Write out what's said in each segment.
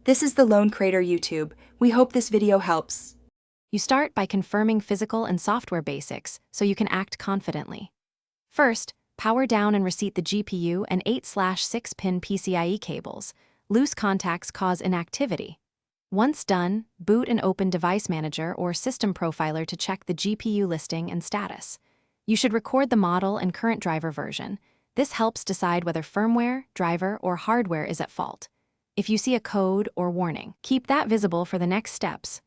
This is the Lone Crater YouTube. We hope this video helps. You start by confirming physical and software basics so you can act confidently. First, power down and reset the GPU and 8/6-pin PCIe cables. Loose contacts cause inactivity. Once done, boot and open Device Manager or System Profiler to check the GPU listing and status. You should record the model and current driver version. This helps decide whether firmware, driver, or hardware is at fault. If you see a code or warning, keep that visible for the next steps.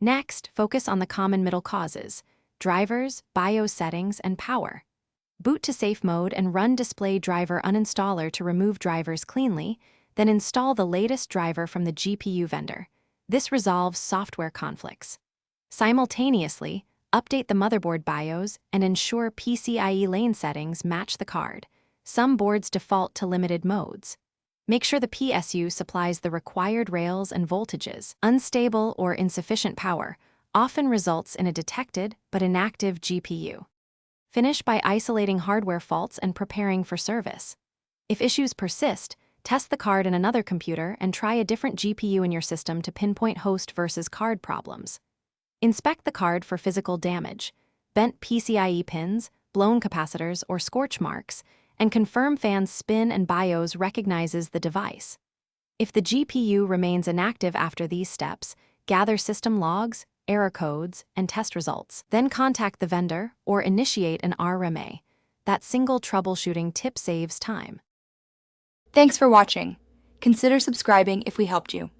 Next, focus on the common middle causes: drivers, BIOS settings, and power. Boot to safe mode and run display driver uninstaller to remove drivers cleanly, then install the latest driver from the GPU vendor. This resolves software conflicts. Simultaneously, update the motherboard BIOS and ensure PCIe lane settings match the card. Some boards default to limited modes. Make sure the PSU supplies the required rails and voltages. Unstable or insufficient power often results in a detected but inactive GPU. Finish by isolating hardware faults and preparing for service. If issues persist, test the card in another computer and try a different GPU in your system to pinpoint host versus card problems. Inspect the card for physical damage, bent PCIe pins, blown capacitors, or scorch marks, and confirm fan's spin and BIOS recognizes the device. If the GPU remains inactive after these steps, gather system logs, error codes, and test results. Then contact the vendor or initiate an RMA. That single troubleshooting tip saves time. Thanks for watching. Consider subscribing if we helped you.